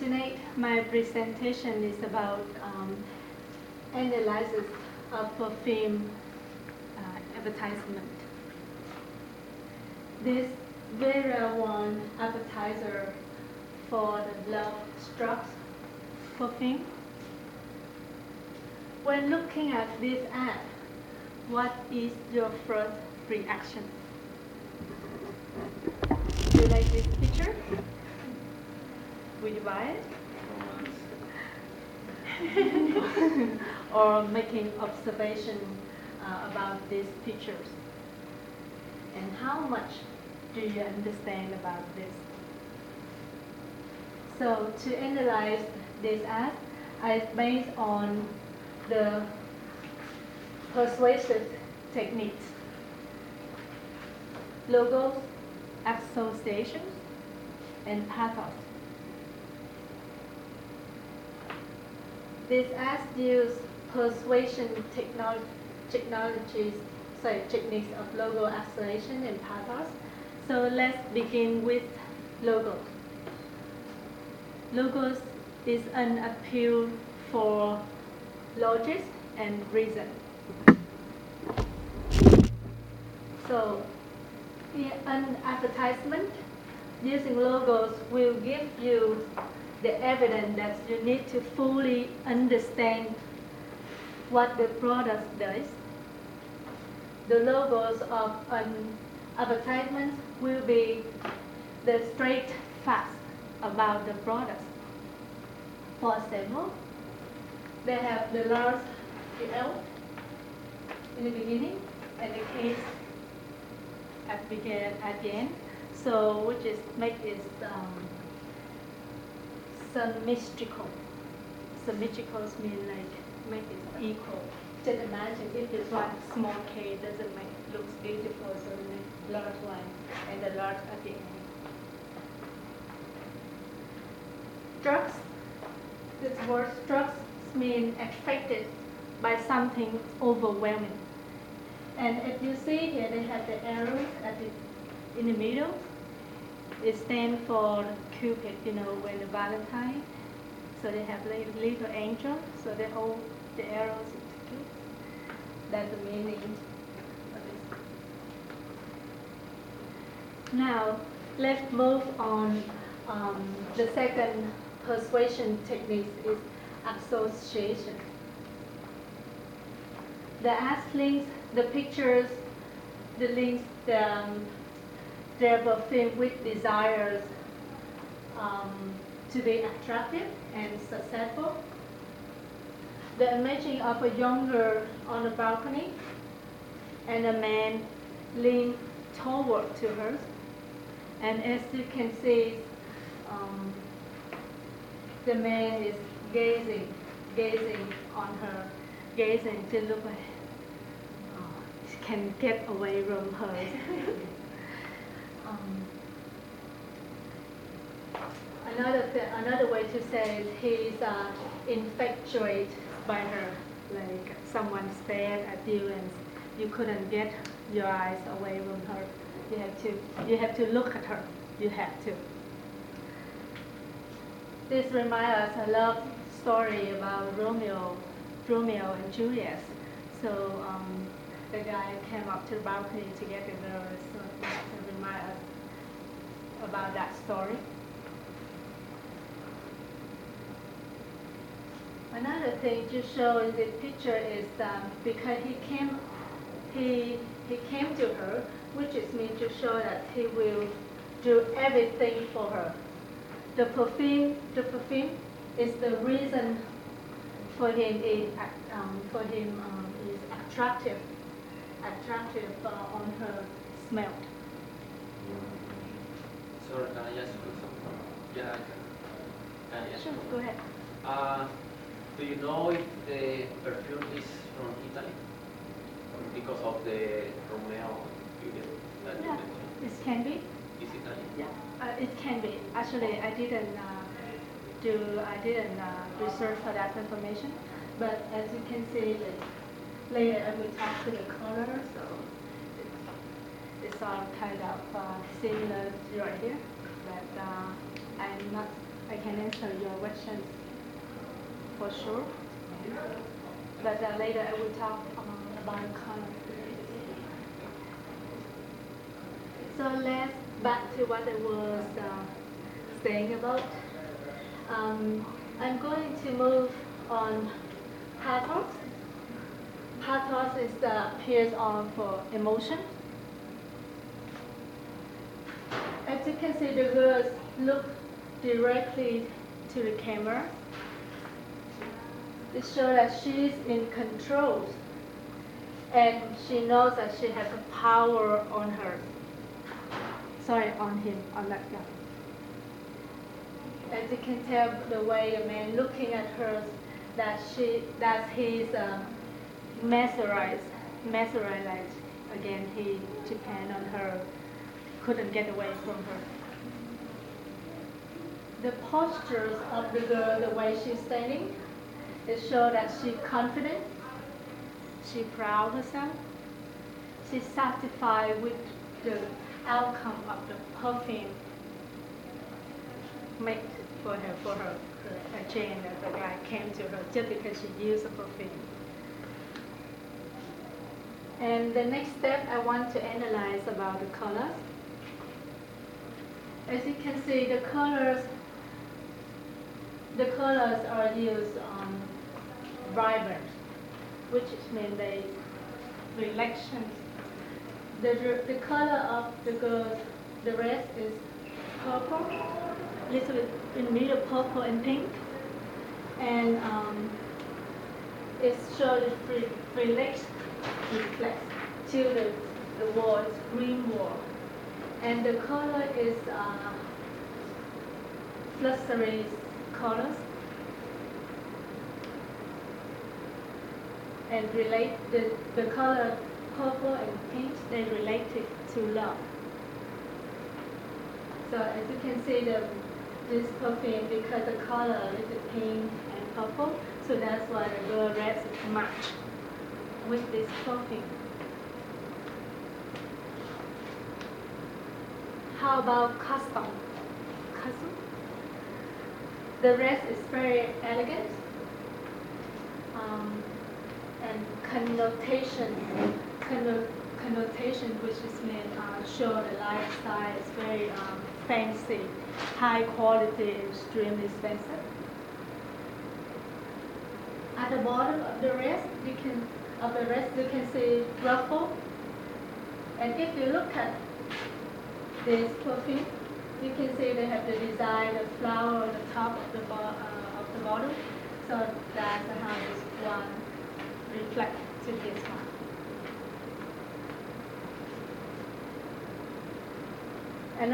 Tonight, my presentation is about analysis of perfume advertisement. This very well-known advertiser for the Love Struck perfume. When looking at this ad, what is your first reaction? Do you like this picture? Will you buy it? Or making observation about these pictures? And how much do you understand about this? So to analyze this ad, I based on the persuasive techniques, logos, associations, and pathos. These ads use persuasion techniques of logo association and pathos. So let's begin with logos. Logos is an appeal for logic and reason. So in an advertisement, using logos will give you the evidence that you need to fully understand what the product does. The logos of an advertisement will be the straight facts about the product. For example, they have the large L in the beginning and the case at the end. So which is make it symmetrical. Symmetrical means like make it equal. Just imagine if this one small K doesn't make looks beautiful, so we make large one and the large at the end. Drugs. This word drugs means affected by something overwhelming. And if you see here, they have the arrows in the middle. It stands for Cupid, when the Valentine. So they have little angel, so they hold the arrows into Cupid. That's the meaning of this. Now, let's move on. The second persuasion technique is association. The ads links the pictures, the links their perfume with desires to be attractive and successful. The imaging of a young girl on a balcony and a man leaning toward to her. And as you can see, the man is gazing on her, gazing to look like can get away from her. Another way to say it, he's infatuated by her, like someone stared at you and you couldn't get your eyes away from her. You have to look at her. You have to. This reminds us a love story about Romeo and Juliet. So the guy came up to the balcony to get the girl, so it reminds us about that story. Another thing to show in this picture is because he came to her, which is meant to show that he will do everything for her. The perfume is the reason for him is attractive on her smell. Sorry, can I ask you something? Yeah, can I ask Sure, you? go ahead. Do you know if the perfume is from Italy? Because of the Romeo Juliet that you mentioned. It can be. Is Italy? Yeah, it can be. Actually, I didn't research for that information, but as you can see, later I will talk to the color, so it's all kind of similar right here, but I'm not I can answer your questions for sure. But later I will talk about color. So let's back to what I was saying about. I'm going to move on pathos. Pathos is the appears of emotion. As you can see, the girls look directly to the camera. It shows that she's in control, and she knows that she has a power on her. Sorry, on him, on that guy. As you can tell the way a man looking at her, that he's mesmerized. Again, he depend on her, couldn't get away from her. The postures of the girl, the way she's standing, it shows that she's confident, she's proud of herself, she's satisfied with the outcome of the perfume made for her chain that the guy came to her just because she used a perfume. And the next step, I want to analyze about the colors. As you can see, the colors are used vibrant, which means they reflection. The color of the girls, the rest is purple, little bit in middle purple and pink, and it shows reflects to the wall, it's green wall, and the color is flustery colors, and relate the color purple and pink, they related to love. So as you can see, this perfume, because the color is pink and purple, so that's why the girl red match with this perfume. How about custom? The rest is very elegant, and connotation, which is meant show the lifestyle is very fancy, high quality, extremely expensive. At the bottom of the rest, you can see ruffle. And if you look at this perfume, you can see they have the design of flower on the top of the bottom. So that's how this one reflects to this one. And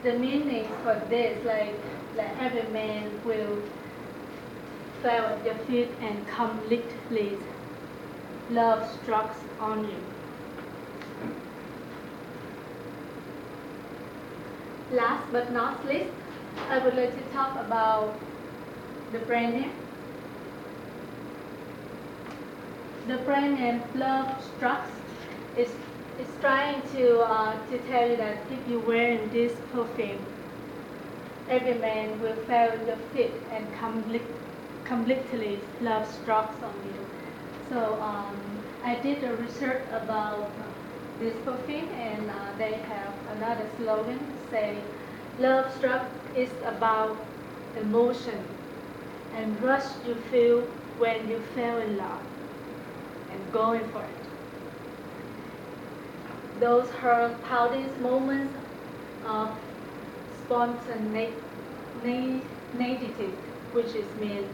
the meaning for this, like every man will fell at your feet and completely love struck on you. Last but not least, I would like to talk about the brand name. The brand name Love Struck is trying to tell you that if you wear this perfume, every man will fall at your feet and completely love struck on you. So I did a research about this perfume, and they have another slogan say, "Love struck is about emotion and rush you feel when you fell in love and going for it. Those her proudest moments of spontaneity, which is mean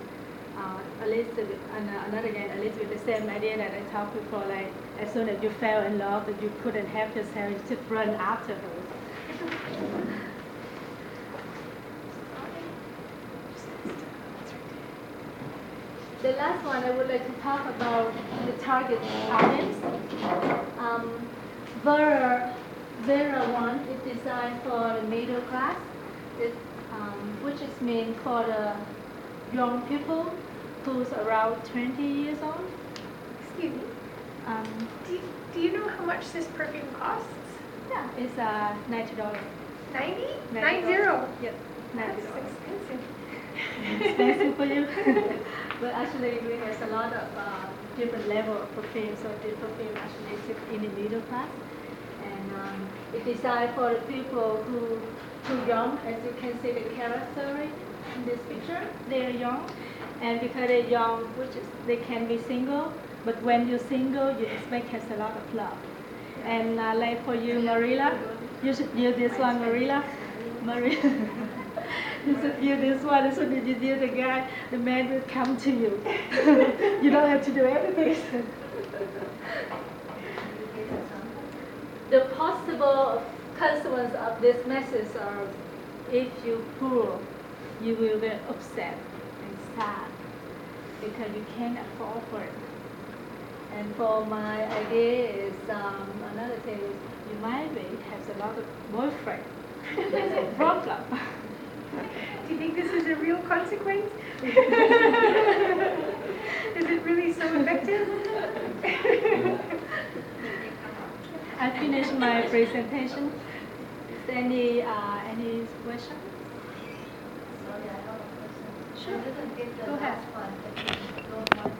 a little bit, another again, a little bit the same idea that I talked before, like as soon as you fell in love, that you couldn't help yourself, you just run after her. The last one, I would like to talk about the target audience. Vera 1 is designed for the middle class, which is meant for the young people who's around 20 years old. Excuse me. Do you know how much this perfume costs? Yeah, it's $90. 90? $90. 90? Yep, $90. That's expensive. for you. But actually, we have a lot of different level of perfume. So the perfume actually sits in the middle class, and it's designed for the people who young. As you can see, the character in this picture, they are young, and because they're young, which is they can be single. But when you're single, you expect has a lot of love. And like for you, Marilla, you should use this one, Marilla. Marilla. You should use this one. As soon as you use the guy, the man will come to you. You don't have to do everything. The possible consequences of this message are, if you poor, you will be upset and sad because you can't afford for it. And for my idea is another thing is you might have a lot of boyfriend. That's a problem. Do you think this is a real consequence? Is it really so effective? I finished my presentation. Is there any question? Sorry, I have a question. Sure. I didn't get the Go ahead. last one. If you don't mind